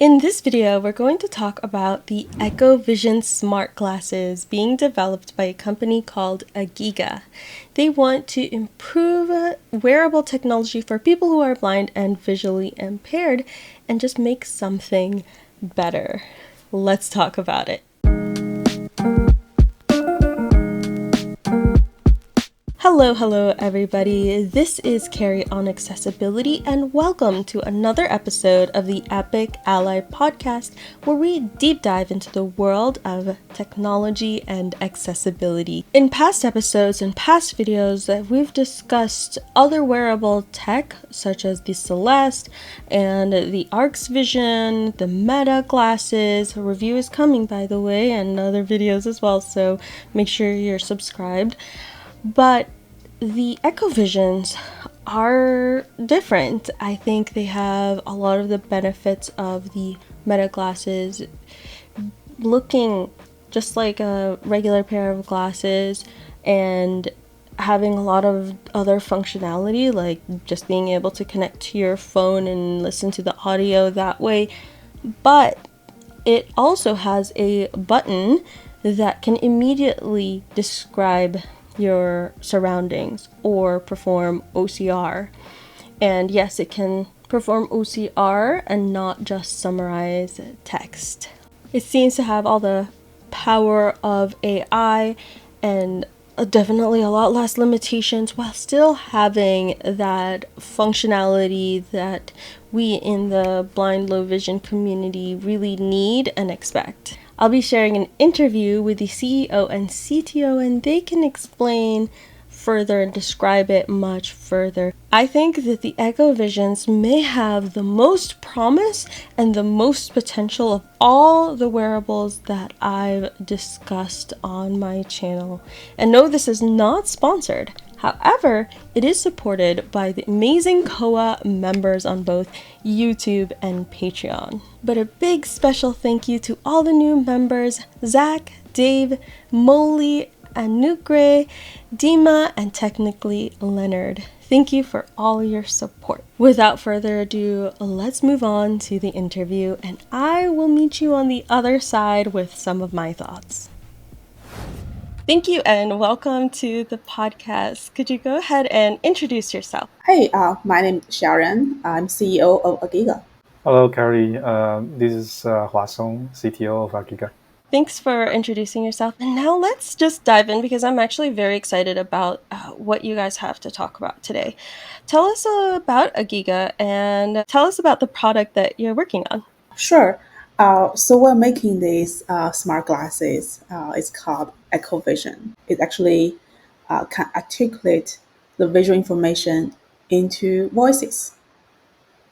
In this video, we're going to talk about the EchoVision smart glasses being developed by a company called Agiga. They want to improve wearable technology for people who are blind and visually impaired and just make something better. Let's talk about it. Hello everybody. This is Carrie on Accessibility and welcome to another episode of the A11y podcast where we deep dive into the world of technology and accessibility. In past episodes and past videos, we've discussed other wearable tech such as the Celeste and the EvhoVision, the Meta glasses. A review is coming, by the way, and other videos as well, so make sure you're subscribed. But the EchoVisions are different. I think they have a lot of the benefits of the Meta glasses, looking just like a regular pair of glasses and having a lot of other functionality, like just being able to connect to your phone and listen to the audio that way. But it also has a button that can immediately describe your surroundings or perform OCR. And yes, it can perform OCR and not just summarize text. It seems to have all the power of AI and definitely a lot less limitations while still having that functionality that we in the blind low vision community really need and expect. I'll be sharing an interview with the CEO and CTO and they can explain further and describe it much further. I think that the EchoVisions may have the most promise and the most potential of all the wearables that I've discussed on my channel. And no, this is not sponsored. However, it is supported by the amazing COA members on both YouTube and Patreon. But a big special thank you to all the new members, Zach, Dave, Molly, Anukre, Dima, and technically Leonard. Thank you for all your support. Without further ado, let's move on to the interview, and I will meet you on the other side with some of my thoughts. Thank you and welcome to the podcast. Could you go ahead and introduce yourself? Hey, my name is Xiaoran. I'm CEO of Agiga. Hello, Carrie. This is Huasong, CTO of Agiga. Thanks for introducing yourself. And now let's just dive in because I'm actually very excited about what you guys have to talk about today. Tell us about Agiga and tell us about the product that you're working on. Sure. So we're making these smart glasses. It's called EchoVision. It actually can articulate the visual information into voices,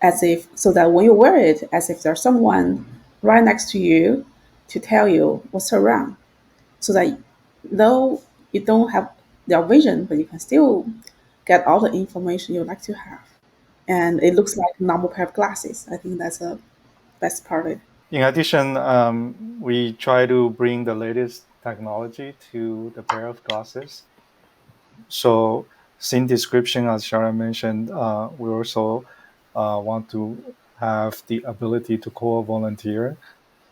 as if so that when you wear it, as if there's someone right next to you to tell you what's around, so that though you don't have their vision, but you can still get all the information you like to have. And it looks like normal pair of glasses. I think that's the best part of it. In addition, we try to bring the latest technology to the pair of glasses. So, scene description, as Xiaoran mentioned, we also want to have the ability to co-volunteer,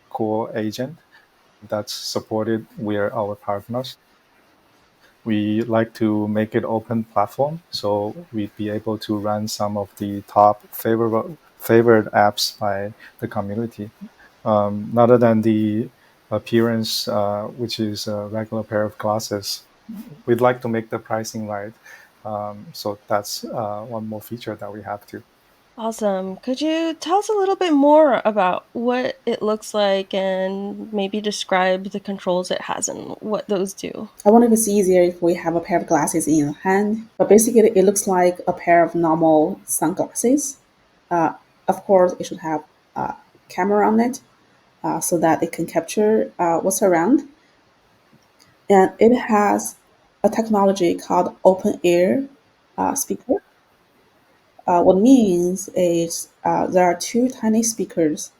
co-agent that's supported with our partners. We like to make it open platform, so we'd be able to run some of the top favored apps by the community. Other than the appearance, which is a regular pair of glasses, we'd like to make the pricing right. So that's one more feature that we have to. Awesome. Could you tell us a little bit more about what it looks like and maybe describe the controls it has and what those do? I wonder if it's easier if we have a pair of glasses in your hand, but basically it looks like a pair of normal sunglasses. Of course, it should have a camera on it so that it can capture what's around. And it has a technology called open ear speaker. What it means is there are two tiny speakers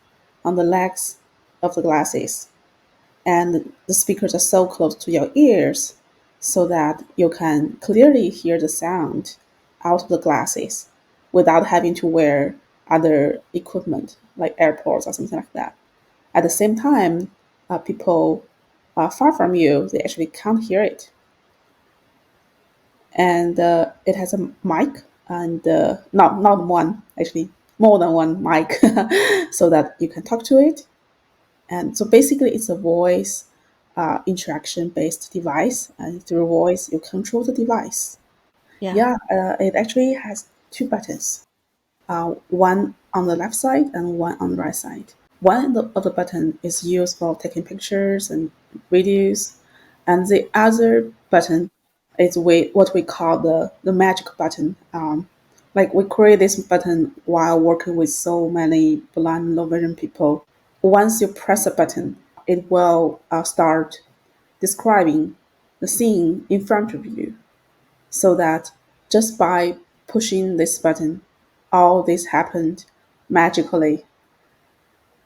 on the legs of the glasses, and the speakers are so close to your ears so that you can clearly hear the sound out of the glasses without having to wear other equipment like airports or something like that. At the same time, people far from you, they actually can't hear it. And it has a mic, and not one, actually more than one mic, so that you can talk to it. And so basically, it's a voice interaction based device, and through voice, you control the device. Yeah. Yeah, it actually has two buttons, one on the left side and one on the right side. One of the button is used for taking pictures and videos, and the other button is what we call the magic button. Like we create this button while working with so many blind and low vision people. Once you press a button, it will start describing the scene in front of you, so that just by pushing this button, all this happened magically,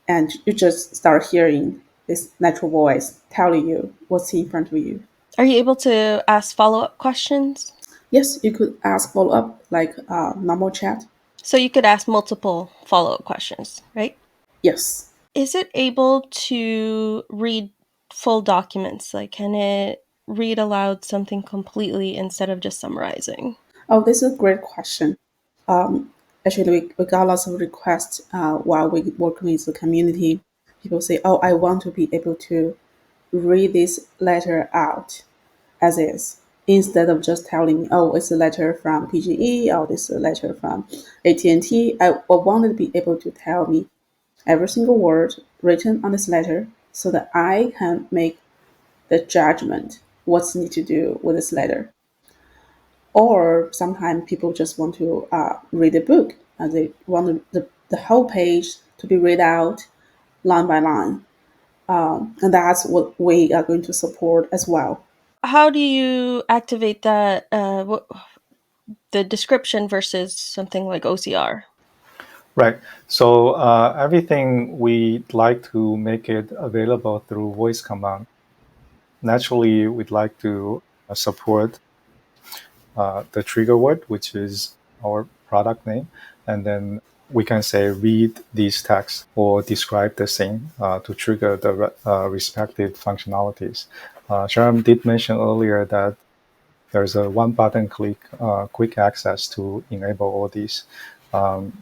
and you just start hearing this natural voice telling you what's in front of you. Are you able to ask follow-up questions? Yes, you could ask follow up like normal chat. So you could ask multiple follow-up questions, right? Yes. Is it able to read full documents? Like, can it read aloud something completely instead of just summarizing? Oh, this is a great question. Actually, we got lots of requests while we work with the community. People say, "Oh, I want to be able to read this letter out as is, instead of just telling me, oh, it's a letter from PGE or this is a letter from AT&T. I wanted to be able to tell me every single word written on this letter so that I can make the judgment what's need to do with this letter. Or sometimes people just want to read a book and they want the whole page to be read out line by line. And that's what we are going to support as well. How do you activate that, the description versus something like OCR? Right. So everything we'd like to make it available through voice command. Naturally, we'd like to support the trigger word, which is our product name, and then we can say read these texts or describe the scene to trigger the respective functionalities. Xiaoran did mention earlier that there's a one button click quick access to enable all these.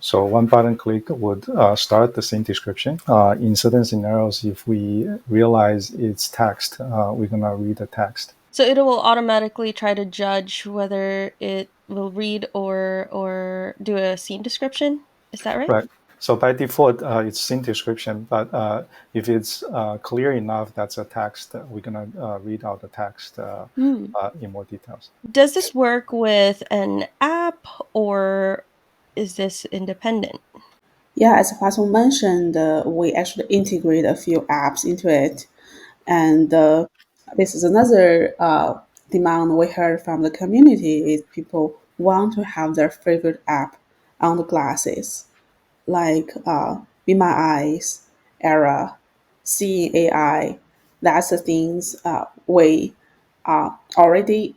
So one button click would start the scene description. In certain scenarios, if we realize it's text, we're gonna read the text. So it will automatically try to judge whether it will read or do a scene description. Is that right? Right. So by default, it's scene description, but if it's clear enough that's a text, we're gonna read out the text Hmm. in more details. Does this work with an app or is this independent? Yeah, as Huasong mentioned, we actually integrate a few apps into it. And this is another demand we heard from the community is people want to have their favorite app on the glasses, like Be My Eyes, Era, Seeing AI. That's the things we already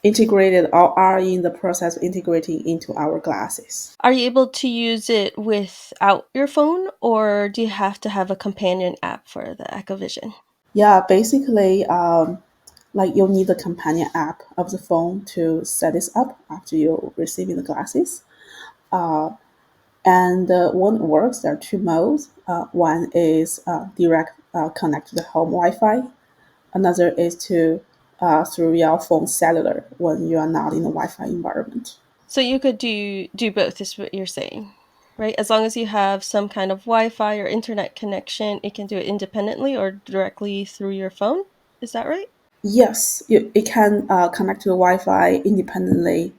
integrated or are in the process of integrating into our glasses. Are you able to use it without your phone or do you have to have a companion app for the EchoVision? Yeah, basically, like you'll need the companion app of the phone to set this up after you receiving the glasses. And when it works, there are two modes. One is direct connect to the home Wi-Fi. Another is to through your phone cellular when you are not in a Wi-Fi environment. So you could do both is what you're saying, right? As long as you have some kind of Wi-Fi or internet connection, it can do it independently or directly through your phone. Is that right? Yes, it can connect to the Wi-Fi independently,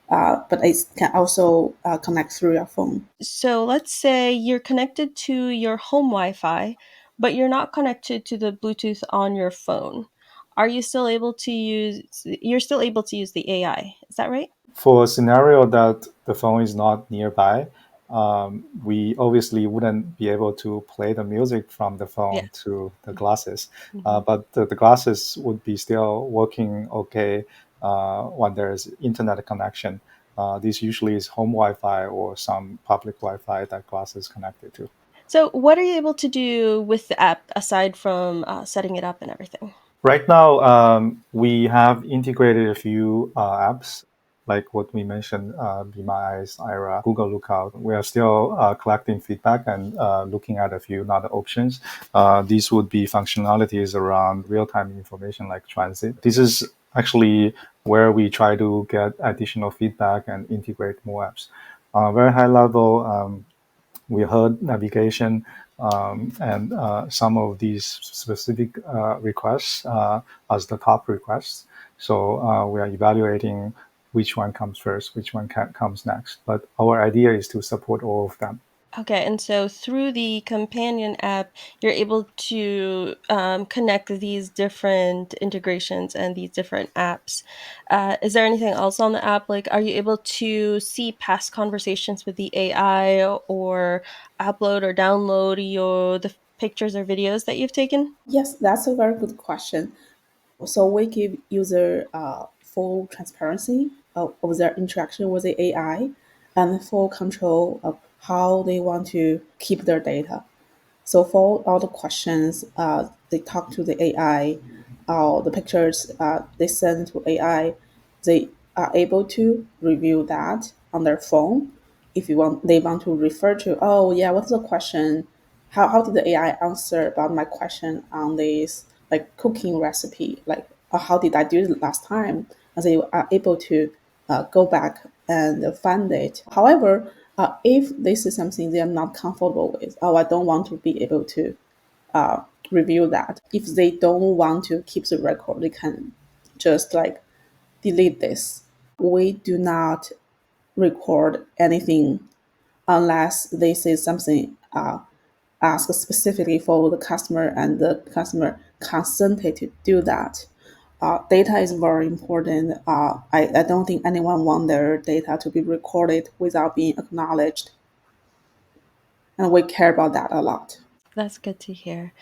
but it can also connect through your phone. So let's say you're connected to your home Wi-Fi, but you're not connected to the Bluetooth on your phone. Are you still able to use you're still able to use the AI. Is that right? For a scenario that the phone is not nearby, we obviously wouldn't be able to play the music from the Yeah. phone to the glasses, Mhm. but the glasses would be still working okay when there's internet connection. This usually is home Wi-Fi or some public Wi-Fi that glasses connected to. So, what are you able to do with the app aside from setting it up and everything? Right now, we have integrated a few apps, like what we mentioned, Be My Eyes, Ira, Google Lookout. We are still collecting feedback and looking at a few other options. These would be functionalities around real-time information like transit. This is actually where we try to get additional feedback and integrate more apps. Very high level, we heard navigation and some of these specific requests as the top requests. So we are evaluating which one comes first, which one comes next. But our idea is to support all of them. Okay, and so through the companion app, you're able to connect these different integrations and these different apps. Is there anything else on the app? Like, are you able to see past conversations with the AI or upload or download the pictures or videos that you've taken? Yes, that's a very good question. So we give user full transparency of their interaction with the AI and full control of how they want to keep their data. So for all the questions, they talk to the AI, all the pictures they send to AI, they are able to review that on their phone. If they want to refer to, oh yeah, what's the question? How did the AI answer about my question on this like cooking recipe? Like, how did I do it last time? And they are able to go back and find it. However, if this is something they are not comfortable with, oh, I don't want to be able to review that. If they don't want to keep the record, they can just like delete this. We do not record anything unless they say something asked specifically for the customer and the customer consented to do that. Data is very important. I don't think anyone want their data to be recorded without being acknowledged. And we care about that a lot. That's good to hear.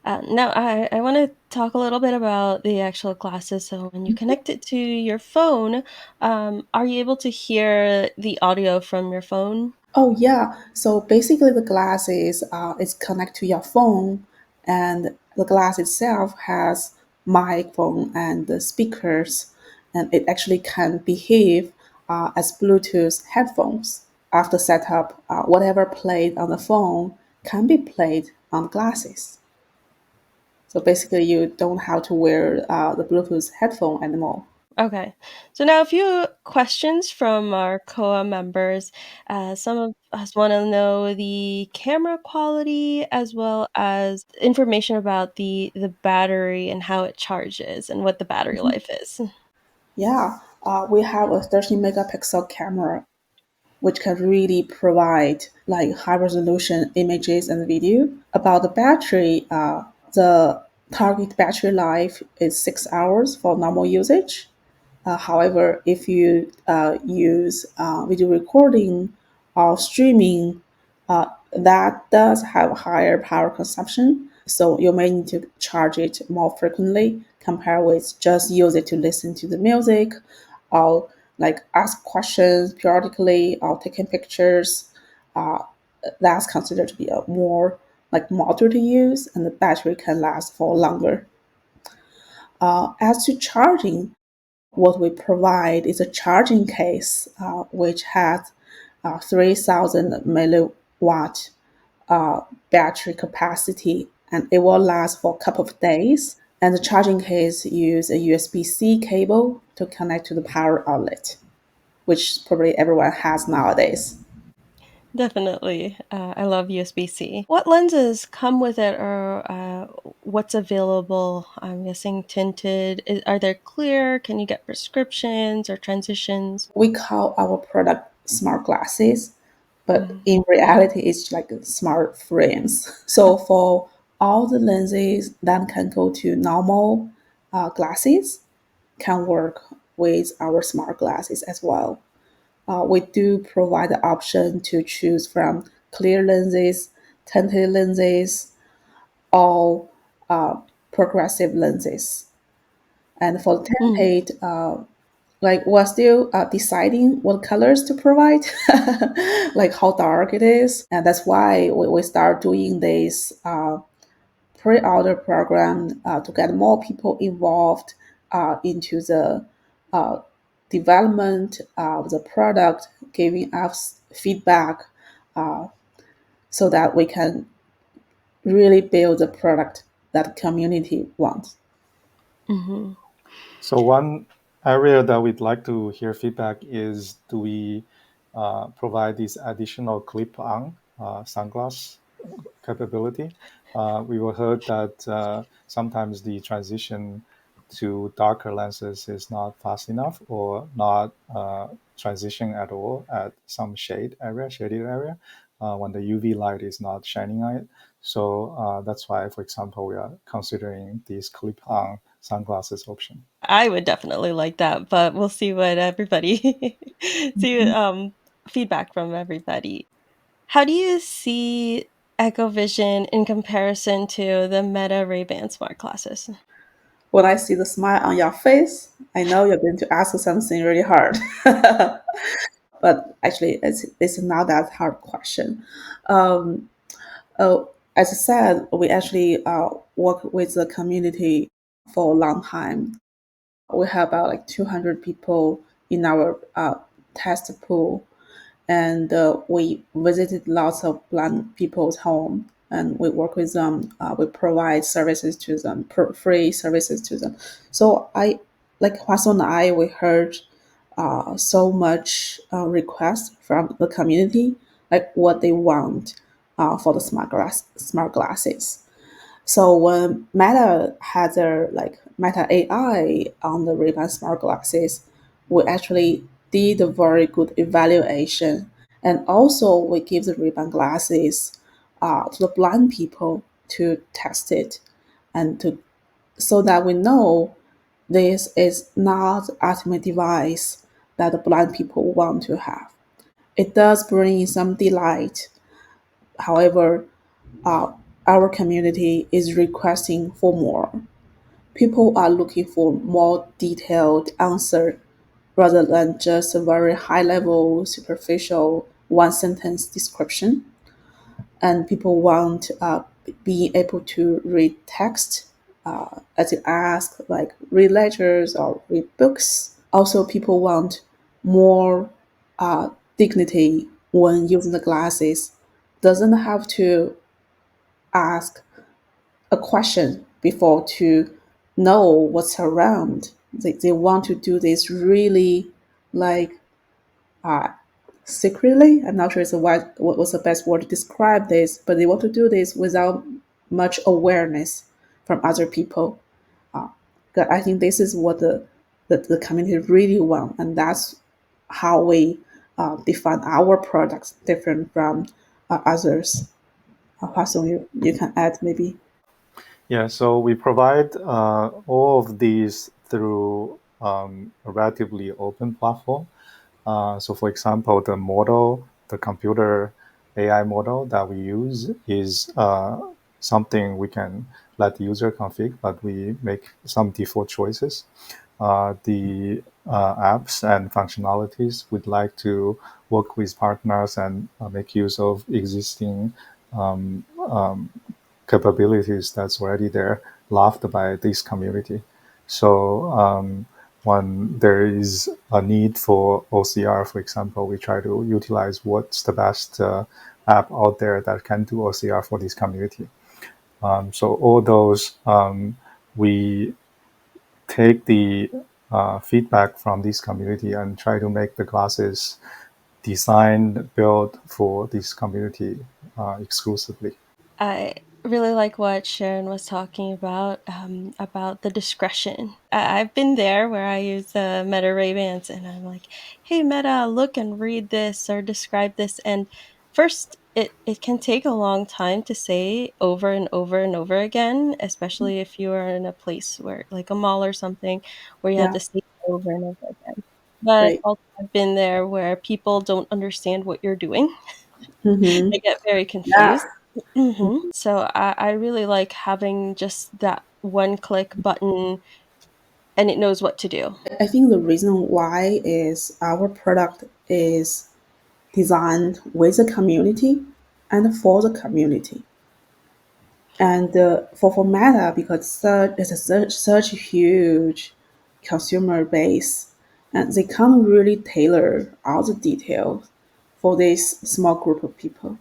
Now, I want to talk a little bit about the actual glasses. So, when you connect it to your phone, are you able to hear the audio from your phone? Oh yeah. So basically, the glasses is connect to your phone, and the glass itself has microphone and the speakers, and it actually can behave as Bluetooth headphones. After setup, whatever played on the phone can be played on the glasses. So basically, you don't have to wear the Bluetooth headphone anymore. Okay. So now a few questions from our COA members. Some of us want to know the camera quality as well as information about the battery and how it charges and what the battery life is. Yeah, we have a 13 megapixel camera which can really provide like high resolution images and video. About the battery, the target battery life is 6 hours for normal usage. However, if you use video recording or streaming, that does have higher power consumption. So you may need to charge it more frequently compared with just use it to listen to the music or like ask questions periodically or taking pictures. Uh, that's considered to be a more like moderate use and the battery can last for longer. As to charging, what we provide is a charging case which has 3,000 milliwatt battery capacity, and it will last for a couple of days. And the charging case use a USB-C cable to connect to the power outlet, which probably everyone has nowadays. Definitely. I love USB-C. What lenses come with it or what's available? I'm guessing tinted. Are they clear? Can you get prescriptions or transitions? We call our product smart glasses, but Mhm. in reality, it's like smart frames. So for all the lenses that can go to normal glasses, can work with our smart glasses as well. We do provide the option to choose from clear lenses, tinted lenses, or progressive lenses. And for the Mm. tinted, like we're still deciding what colors to provide, like how dark it is, and that's why we start doing this pre-order program to get more people involved into the uh, development of the product, giving us feedback so that we can really build the product that community wants. Mm-hmm. So one area that we'd like to hear feedback is, do we provide this additional clip-on sunglass capability? We were heard that sometimes the transition to darker lenses is not fast enough, or not transition at all at some shaded area, when the UV light is not shining on it. So that's why, for example, we are considering this clip-on sunglasses option. I would definitely like that, but we'll see what everybody see feedback from everybody. How do you see EchoVision in comparison to the Meta Ray-Ban smart glasses? When I see the smile on your face, I know you're going to ask something really hard. But actually, it's not that hard question. Um, as I said, we actually work with the community for a long time. We have about like 200 people in our test pool, and we visited lots of blind people's home, and we work with them. We provide services to them, free services to them. So I, like Huasong and I, we heard so much request from the community, like what they want for the smart glasses. So when Meta had their like Meta AI on the Ray-Ban smart glasses, we actually did a very good evaluation, and also we give the Ray-Ban glasses to the blind people to test it, and to so that we know this is not the ultimate device that the blind people want to have. It does bring some delight. However, uh, our community is requesting for more. People are looking for more detailed answer rather than just a very high level, superficial one sentence description. And people want being able to read text as you ask, like read letters or read books. Also, people want more dignity when using the glasses. Doesn't have to ask a question before to know what's around. They want to do this really like uh, secretly. I'm not sure it's what was the best word to describe this, but they want to do this without much awareness from other people. Uh, I think this is what the community really want, and that's how we define our products different from others. Huasong, you can add maybe. Yeah, so we provide all of these through a relatively open platform. So, for example, the computer AI model that we use is something we can let the user config, but we make some default choices. The apps and functionalities, we'd like to work with partners and make use of existing um, um, capabilities that's already there, loved by this community. So when there is a need for OCR, for example, we try to utilize what's the best app out there that can do OCR for this community. So all those, we take the feedback from this community and try to make the classes designed, built for this community exclusively. I really like what Sharon was talking about the discretion. I've been there where I use the Meta Ray-Bans and I'm like, hey, Meta, look and read this or describe this. And first, it can take a long time to say over and over and over again, especially if you are in a place where, like a mall or something, where you have Yeah, to say it over and over again. But great. also, I've been there where people don't understand what you're doing. Mm-hmm. They get very Yeah. confused. So I really like having just that one click button and it knows what to do? I think the reason why is our product is designed with the community and for the community. And for Meta, because it's such a huge consumer base, and they can't really tailor all the details for this small group of people.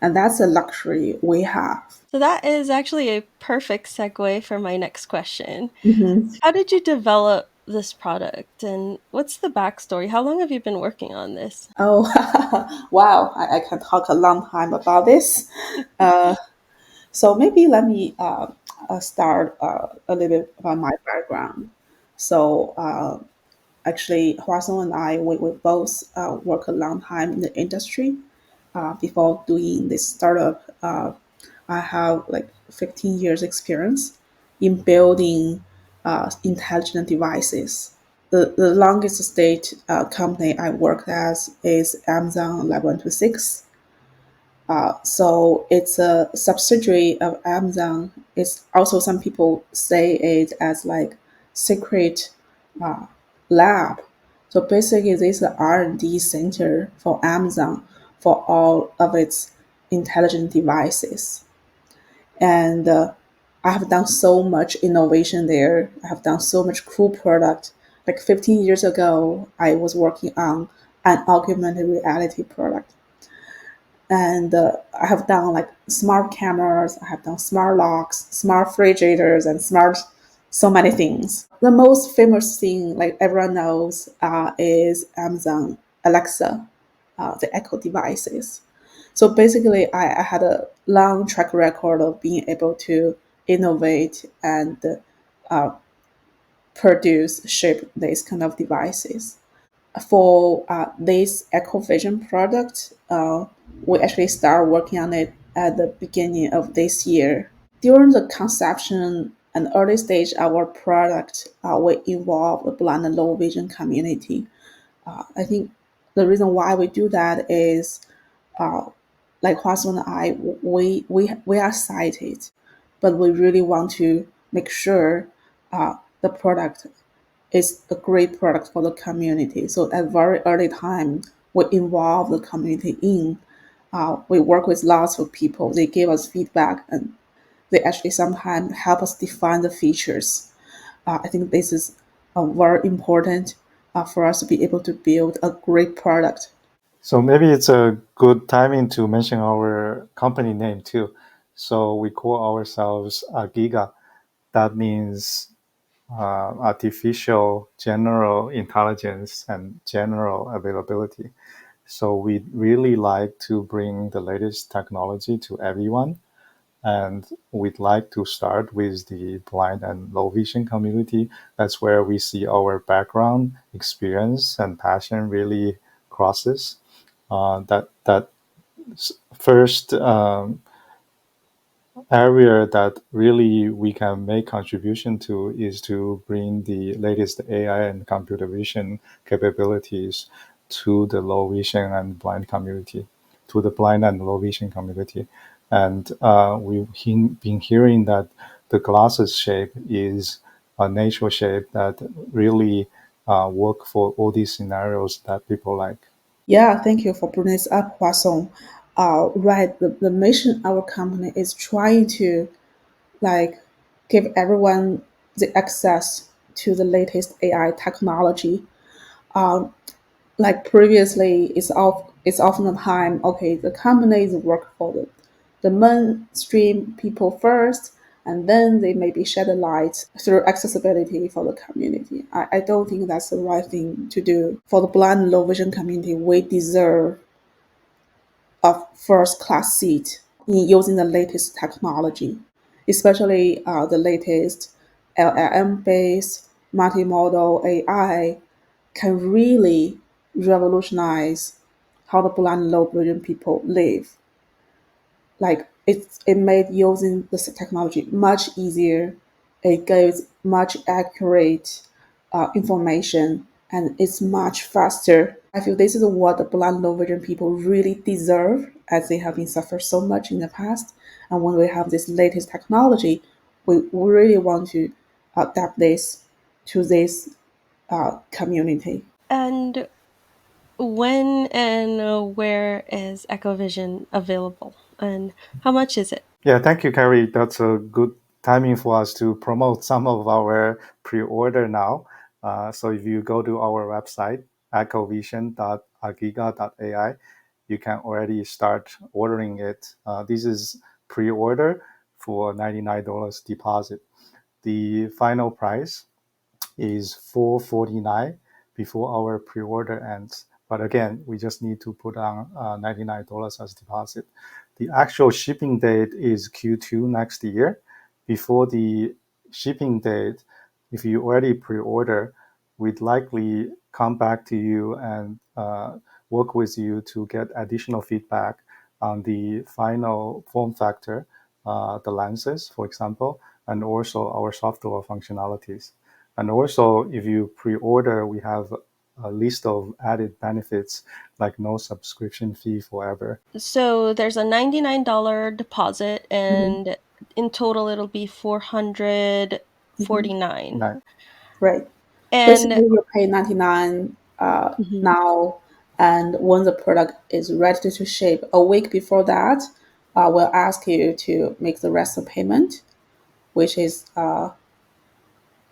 And that's a luxury we have. So that is actually a perfect segue for my next question. Mhm. How did you develop this product and what's the backstory? How long have you been working on this? Oh, wow. I can talk a long time about this. Uh, so maybe let me start a little bit about my background. So actually, Huasong and I, we both work a long time in the industry. Before doing this startup, I have like 15 years experience in building intelligent devices. The longest stage company I worked as is Amazon 1126. So it's a subsidiary of Amazon. It's also some people say it as like secret uh, lab. So basically, this is an R&D center for Amazon for all of its intelligent devices. And I have done so much innovation there. I have done so much cool product. Like 15 years ago, I was working on an augmented reality product. And I have done like smart cameras, I have done smart locks, smart refrigerators, and smart so many things. The most famous thing, like everyone knows, is Amazon Alexa, the Echo devices. So basically, I had a long track record of being able to innovate and uh, produce, ship these kind of devices. For this EchoVision product, we actually started working on it at the beginning of this year. During the conception and early stage of our product, we involve the blind and low vision community. I think the reason why we do that is, uh, like Huasong and I, we are sighted, but we really want to make sure the product is a great product for the community. So at very early time, we involve the community in. We work with lots of people. They give us feedback, and they actually sometimes help us define the features. I think this is very important for us to be able to build a great product. So maybe it's a good timing to mention our company name too. So we call ourselves Agiga. That means artificial general intelligence and general availability. So we really like to bring the latest technology to everyone. And we'd like to start with the blind and low vision community. That's where we see our background, experience, and passion really crosses. That first area that really we can make contribution to is to bring the latest AI and computer vision capabilities to the low vision and blind community, to the blind and low vision community. And we've been hearing that the glasses shape is a natural shape that really work for all these scenarios that people like. Yeah, thank you for bringing this up, Huasong. Right, the mission of our company is trying to like give everyone the access to the latest AI technology. Um, like previously, it's often the time. Okay, the companies work for the mainstream people first, and then they maybe shed a light through accessibility for the community. I don't think that's the right thing to do. For the blind and low vision community, we deserve a first class seat in using the latest technology, especially the latest LLM based multimodal AI can really revolutionize how the blind and low vision people live. Like it made using this technology much easier. It gives much accurate information, and it's much faster. I feel this is what the blind low vision people really deserve, as they have been suffered so much in the past. And when we have this latest technology, we really want to adapt this to this community. And when and where is EchoVision available? And how much is it? Yeah, thank you, Carrie. That's a good timing for us to promote some of our pre-order now. So if you go to our website, echovision.agiga.ai, you can already start ordering it. This is pre-order for $99 deposit. The final price is $449 before our pre-order ends. But again, we just need to put on $99 as deposit. The actual shipping date is Q2 next year. Before the shipping date, if you already pre-order, we'd likely come back to you and work with you to get additional feedback on the final form factor, the lenses, for example, and also our software functionalities. And also, if you pre-order, we have a list of added benefits like no subscription fee forever. So there's a $99 deposit, Mhm. and in total it'll be Mhm. 449. Right. Right. And Basically, you pay 99 mhm, now, and when the product is ready to ship, a week before that, we'll ask you to make the rest of payment, which is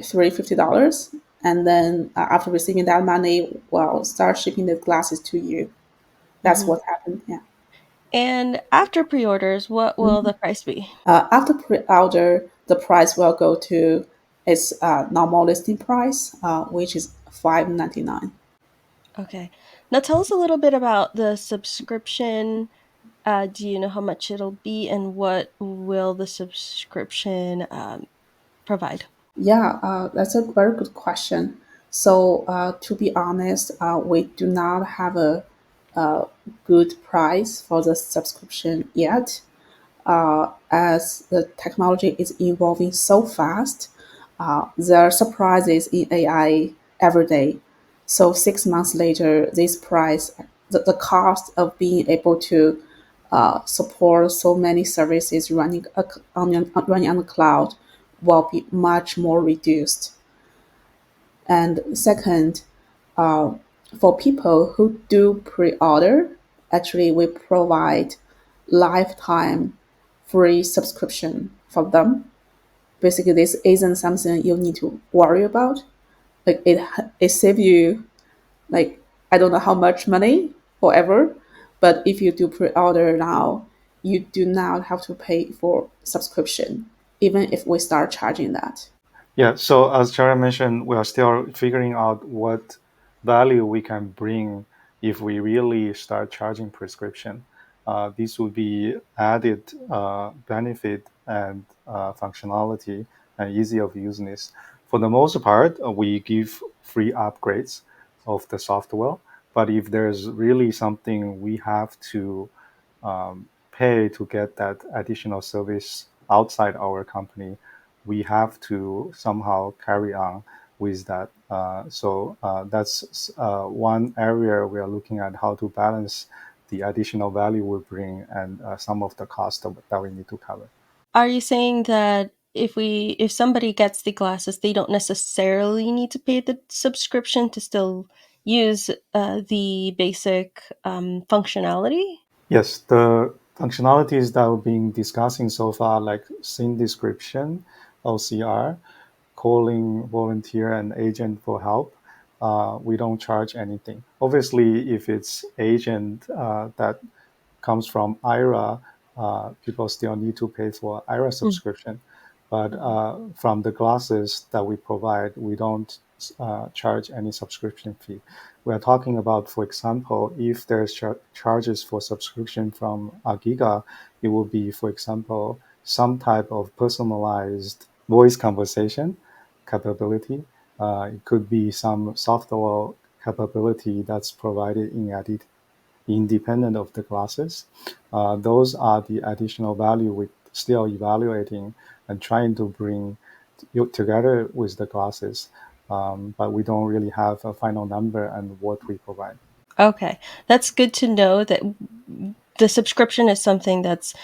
$350. And then after receiving that money, we'll start shipping the glasses to you. That's mhm. what happened. Yeah. And after pre-orders, what will the price be? After pre-order, the price will go to its normal listing price, which is $599. Okay. Now tell us a little bit about the subscription. Do you know how much it'll be, and what will the subscription provide? Yeah, that's a very good question. So, to be honest, we do not have a good price for the subscription yet. As the technology is evolving so fast, there are surprises in AI every day. So 6 months later, this price, the cost of being able to support so many services running on the cloud will be much more reduced. And second, uh, for people who do pre-order, actually we provide lifetime free subscription for them. Basically, this isn't something you need to worry about. Like it saves you, like, I don't know how much money forever, but if you do pre-order now, you do not have to pay for subscription, even if we start charging that. Yeah, so as Chara mentioned, we are still figuring out what value we can bring if we really start charging prescription. This would be added benefit and functionality and easy of useness. For the most part, we give free upgrades of the software. But if there's really something we have to pay to get that additional service outside our company, we have to somehow carry on with that. So that's one area we are looking at how to balance the additional value we bring and some of the cost that we need to cover. Are you saying that if somebody gets the glasses, they don't necessarily need to pay the subscription to still use the basic functionality? Yes, the functionalities that we've been discussing so far, like scene description, OCR, calling volunteer and agent for help, we don't charge anything. Obviously, if it's agent that comes from IRA, people still need to pay for IRA subscription. But from the glasses that we provide, we don't charge any subscription fee. We are talking about, for example, if there's charges for subscription from Agiga, it will be, for example, some type of personalized voice conversation capability. It could be some software capability that's provided in edit independent of the glasses. Those are the additional value we're still evaluating and trying to bring together with the glasses. But we don't really have a final number and what we provide. Okay, that's good to know that the subscription is something that's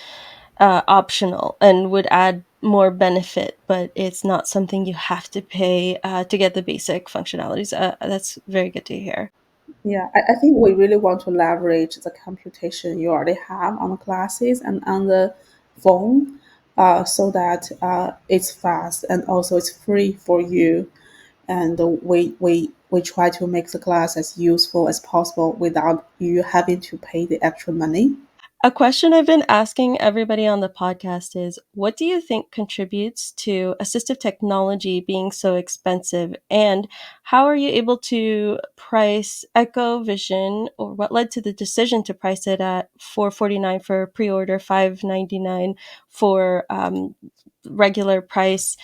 optional and would add more benefit, but it's not something you have to pay to get the basic functionalities. That's very good to hear. Yeah, I think we really want to leverage the computation you already have on the glasses and on the phone, so that it's fast and also it's free for you. And we try to make the glass as useful as possible without you having to pay the extra money. A question I've been asking everybody on the podcast is, what do you think contributes to assistive technology being so expensive? And how are you able to price EchoVision, or what led to the decision to price it at $449 for pre-order, $599 for regular price,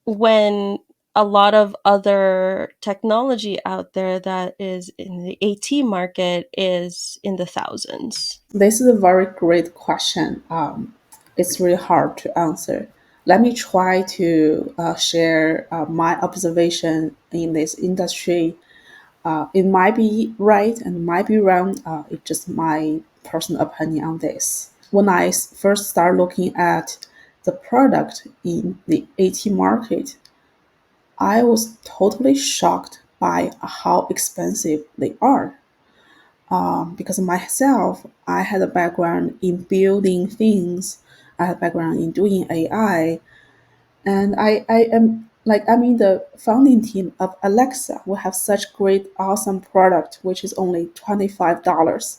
when a lot of other technology out there that is in the AT market is in the thousands? This is a very great question. It's really hard to answer. Let me try to share my observation in this industry. It might be right and might be wrong. It's just my personal opinion on this. When I first started looking at the product in the AT market, I was totally shocked by how expensive they are. Because myself, I had a background in building things. I had a background in doing AI, and I am like I'm in the founding team of Alexa. We have such great, awesome product, which is only $25.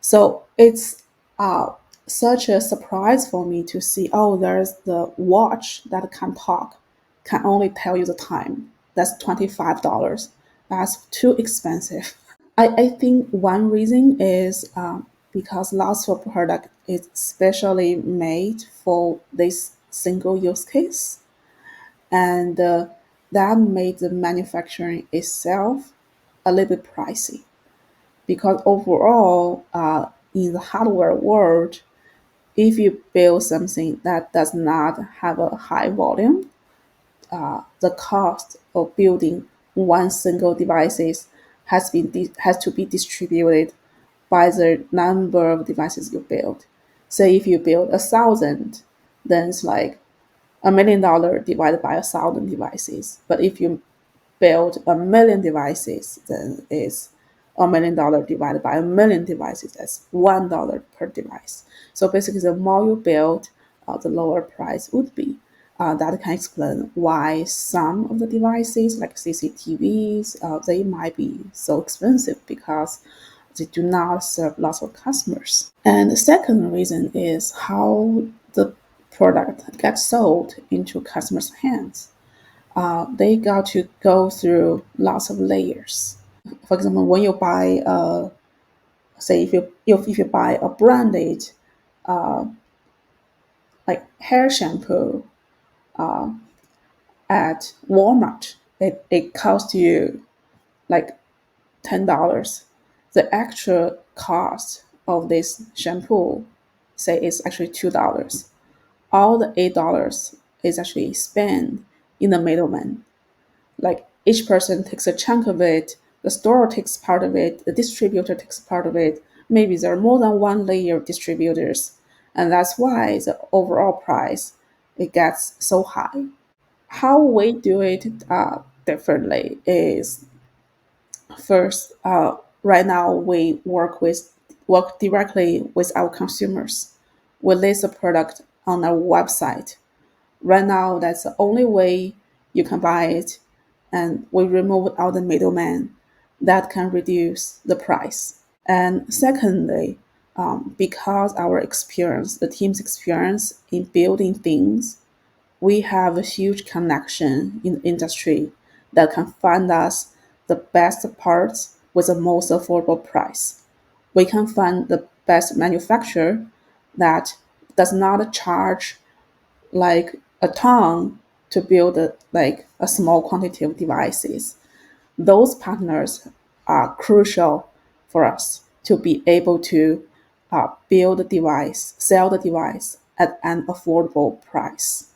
So it's uh, such a surprise for me to see, oh, there's the watch that can talk, can only tell you the time. That's $25. That's too expensive. I think one reason is because lots of product is specially made for this single use case, and that made the manufacturing itself a little bit pricey. Because overall, in the hardware world, if you build something that does not have a high volume, the cost of building one single devices has to be distributed by the number of devices you build. So if you build 1,000, then it's like $1 million divided by 1,000 devices. But if you build 1 million devices, then it's $1 million divided by 1 million devices. That's $1 per device. So basically, the more you build, the lower price would be. That can explain why some of the devices, like CCTVs, they might be so expensive because they do not serve lots of customers. And the second reason is how the product gets sold into customers' hands. They got to go through lots of layers. For example, when you buy, say if you buy a branded like hair shampoo at Walmart, it costs you like $10. The actual cost of this shampoo, say, is actually $2. All the $8 is actually spent in the middleman. Like each person takes a chunk of it, the store takes part of it, the distributor takes part of it. Maybe there are more than one layer of distributors, and that's why the overall price it gets so high. How we do it differently is first, right now we work directly with our consumers. We list the product on our website. Right now, that's the only way you can buy it, and we remove all the middleman. That can reduce the price. And secondly, because our experience, the team's experience in building things, we have a huge connection in the industry that can find us the best parts with the most affordable price. We can find the best manufacturer that does not charge like a ton to build like a small quantity of devices. Those partners are crucial for us to be able to build the device, sell the device at an affordable price.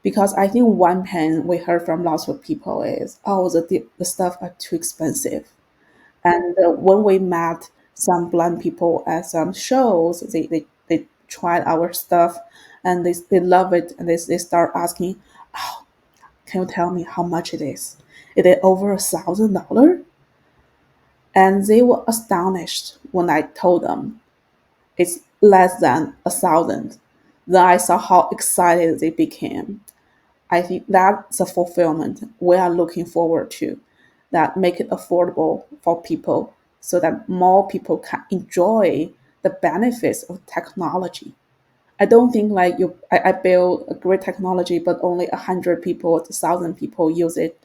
Because I think one pain we heard from lots of people is, oh, the stuff are too expensive. And when we met some blind people at some shows, they tried our stuff and they love it, and they start asking, oh, can you tell me how much it is? Is it over $1,000? And they were astonished when I told them it's less than 1,000. Then I saw how excited they became. I think that's a fulfillment we are looking forward to, that make it affordable for people so that more people can enjoy the benefits of technology. I don't think like I build a great technology, but only 100 people or 1,000 people use it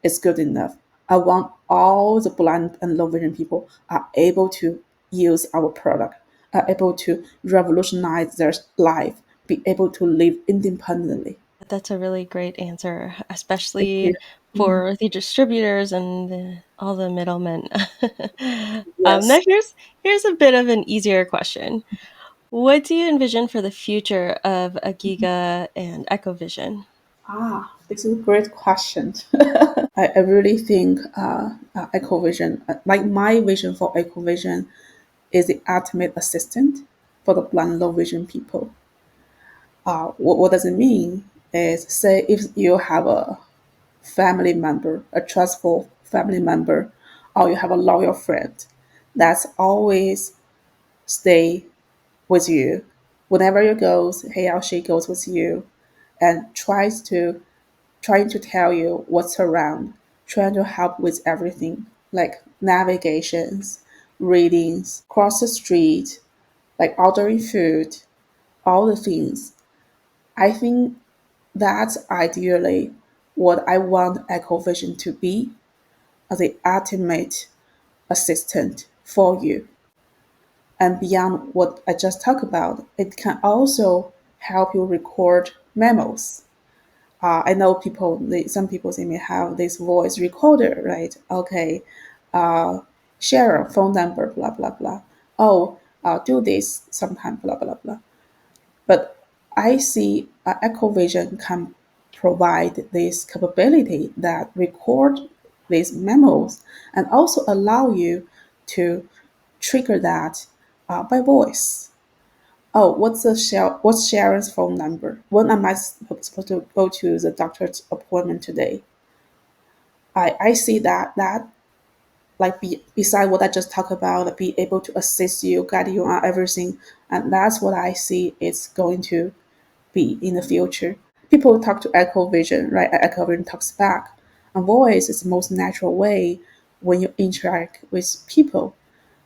is good enough. I want all the blind and low vision people are able to use our product, are able to revolutionize their life, be able to live independently. That's a really great answer, Thank you. especially Mhm. for the distributors and all the middlemen. Now Yes. here's a bit of an easier question. What do you envision for the future of Agiga and EchoVision? This is a great question. I really think EchoVision, like my vision for EchoVision, is the ultimate assistant for the blind low vision people. What does it mean? Is say if you have a family member, a trustful family member, or you have a loyal friend that's always stay with you. Whenever you goes, he or she goes with you and trying to tell you what's around, trying to help with everything like navigations, readings, cross the street, like ordering food, all the things. I think that's ideally what I want EchoVision to be, as the ultimate assistant for you. And beyond what I just talked about, it can also help you record memos. I know some people they may have this voice recorder, right? Okay, share a phone number, blah blah blah. Oh, do this sometime, blah blah blah. But I see EchoVision can provide this capability that record these memos and also allow you to trigger that by voice. Oh, what's Sharon's phone number? When am I supposed to go to the doctor's appointment today? I see that like beside what I just talked about, be able to assist you, guide you on everything, and that's what I see it's going to be in the future. People talk to EchoVision, right? EchoVision talks back. And voice is the most natural way when you interact with people.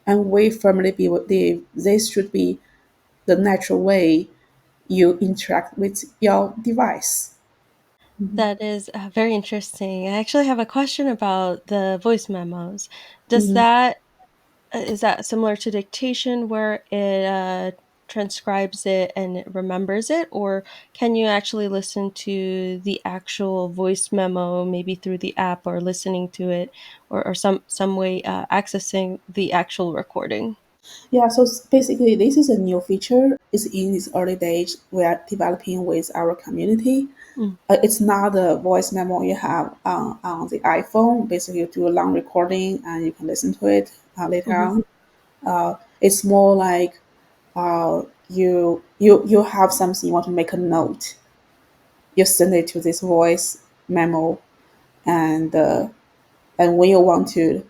And we firmly believe this should be the natural way you interact with your device. That is very interesting. I actually have a question about the voice memos. Does Mhm. that is that similar to dictation where it transcribes it and it remembers it, or can you actually listen to the actual voice memo maybe through the app or listening to it, or some way accessing the actual recording? Yeah, so basically, this is a new feature. It's in its early days. We are developing with our community. Mm, It's not the voice memo you have on the iPhone. Basically, you do a long recording and you can listen to it later mhm. on. It's more like you have something you want to make a note. You send it to this voice memo, and and when you want to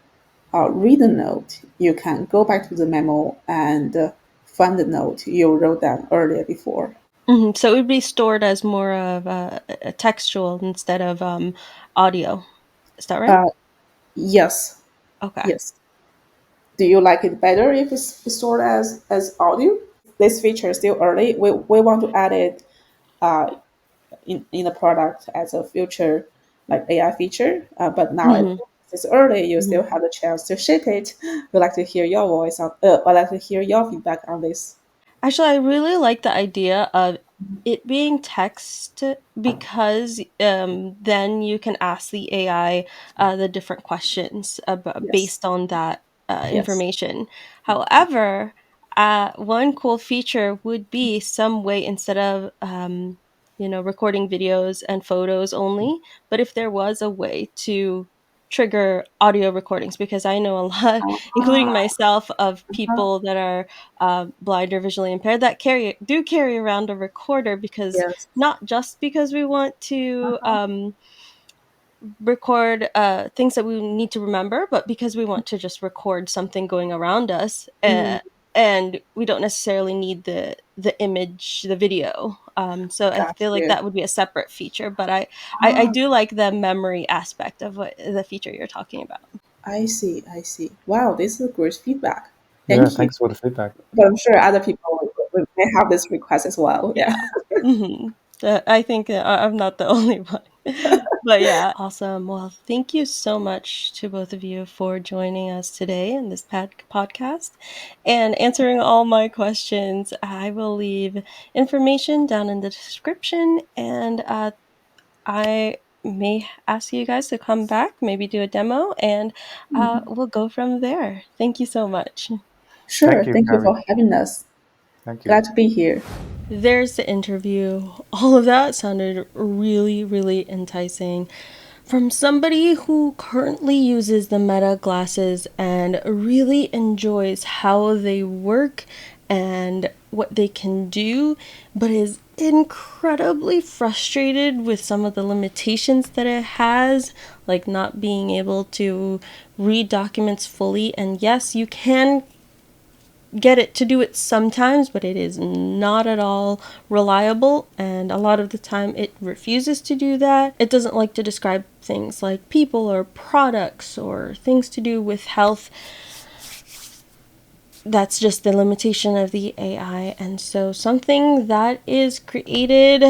read the note, you can go back to the memo and find the note you wrote down earlier before. Mhm, so it would be stored as more of a textual instead of audio. Is that right? Uh, yes, Okay. yes. Do you like it better if it's stored as audio? This feature is still early. We want to add it uh, in the product as a future like AI feature. But now Mhm. it's early. You Mhm. still have the chance to shape it. We'd like to hear your voice on. I'd like to hear your feedback on this. Actually, I really like the idea of it being text because then you can ask the AI the different questions Yes, based on that yes, information. However, one cool feature would be some way instead of recording videos and photos only, but if there was a way to trigger audio recordings, because I know a lot, including myself, of people that are blind or visually impaired that do carry around a recorder, because Yes. not just because we want to record things that we need to remember, but because we want to just record something going around us, Mm, and we don't necessarily need the image, the video. So I got feel like you. that would be a separate feature, but I Ah, do like the memory aspect of what the feature you're talking about. I see. I see. Wow, this is great feedback. Yeah, Thank you. thanks for the feedback. But I'm sure other people may have this request as well. Yeah. Yeah. hmm I think I'm not the only one. But yeah, awesome. Well, thank you so much to both of you for joining us today in this podcast and answering all my questions. I will leave information down in the description, and I may ask you guys to come back, maybe do a demo, and Mhm. we'll go from there. Thank you so much. Sure. Thank you, Thank you Carrie. for having us. Thank you. Glad to be here. There's the interview. All of that sounded really, really enticing. From somebody who currently uses the Meta glasses and really enjoys how they work and what they can do, but is incredibly frustrated with some of the limitations that it has, like not being able to read documents fully. And yes, you can get it to do it sometimes, but it is not at all reliable, and a lot of the time it refuses to do that. It doesn't like to describe things like people or products or things to do with health. That's just the limitation of the AI. And so something that is created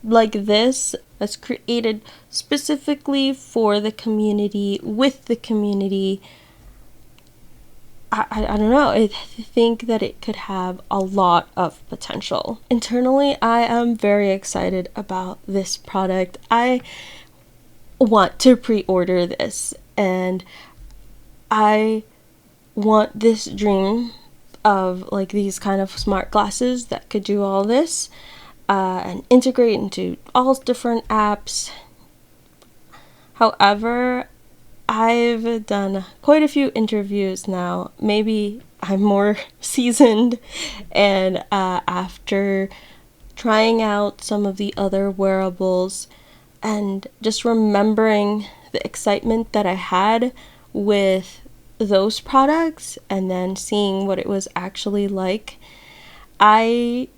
like this, that's created specifically for the community, with the community, I don't know. I think that it could have a lot of potential. Internally, I am very excited about this product. I want to pre-order this, and I want this dream of like these kind of smart glasses that could do all this and integrate into all different apps. However, I've done quite a few interviews now. Maybe I'm more seasoned, and after trying out some of the other wearables and just remembering the excitement that I had with those products and then seeing what it was actually like, I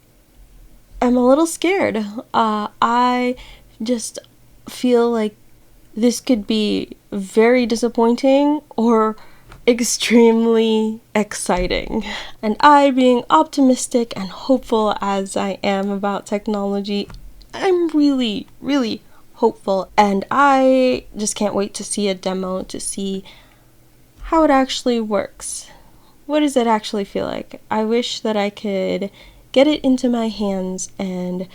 am a little scared. I just feel like this could be very disappointing or extremely exciting. And I, being optimistic and hopeful as I am about technology, I'm really, really hopeful. And I just can't wait to see a demo to see how it actually works. What does it actually feel like? I wish that I could get it into my hands and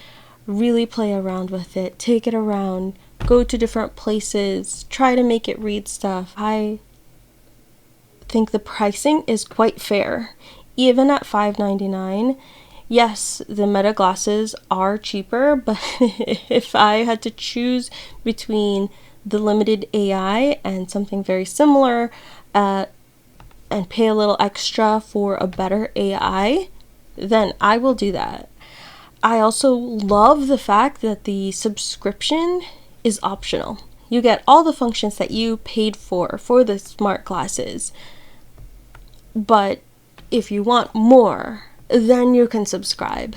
really play around with it, take it around, go to different places, try to make it read stuff. I think the pricing is quite fair. Even at $5.99, yes, the Meta glasses are cheaper, but if I had to choose between the limited AI and something very similar, and pay a little extra for a better AI, then I will do that. I also love the fact that the subscription is optional. You get all the functions that you paid for the smart glasses. But if you want more, then you can subscribe.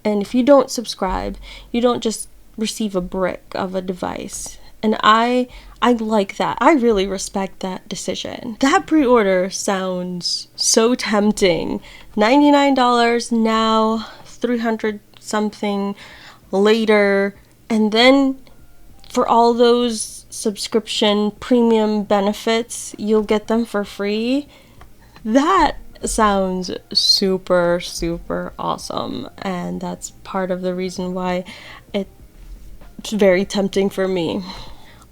And if you don't subscribe, you don't just receive a brick of a device. And I like that. I really respect that decision. That pre-order sounds so tempting. $99 now, 300 something later, and then for all those subscription premium benefits, you'll get them for free. That sounds super, super awesome, and that's part of the reason why it's very tempting for me.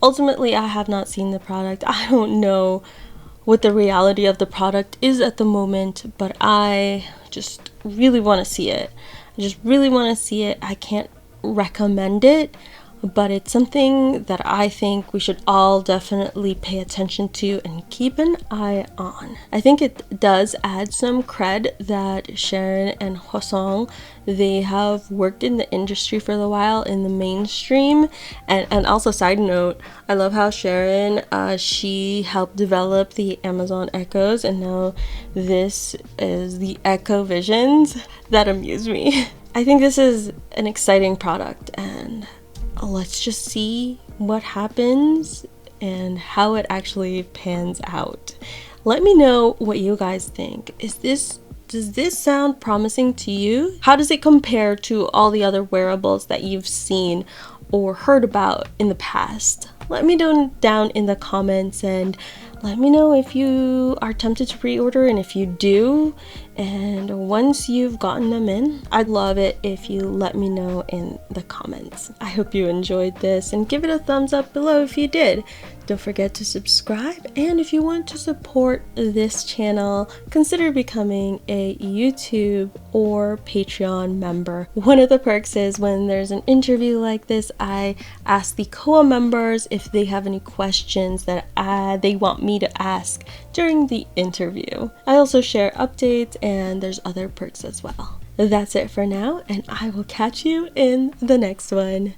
Ultimately, I have not seen the product. I don't know what the reality of the product is at the moment, but I just really want to see it. I just really want to see it. I can't recommend it, but it's something that I think we should all definitely pay attention to and keep an eye on. I think it does add some cred that Xiaoran and Huasong, they have worked in the industry for a while in the mainstream. And also, side note, I love how Xiaoran, she helped develop the Amazon Echoes, and now this is the EchoVisions. That amuse me. I think this is an exciting product, and let's just see what happens and how it actually pans out. Let me know what you guys think. Does this sound promising to you? How does it compare to all the other wearables that you've seen or heard about in the past? Let me know down in the comments, and let me know if you are tempted to pre-order, and if you do, and once you've gotten them in, I'd love it if you let me know in the comments. I hope you enjoyed this, and give it a thumbs up below if you did. Don't forget to subscribe, and if you want to support this channel, consider becoming a YouTube or Patreon member. One of the perks is when there's an interview like this, I ask the COA members if they have any questions that they want me to ask during the interview. I also share updates, and there's other perks as well. That's it for now, and I will catch you in the next one.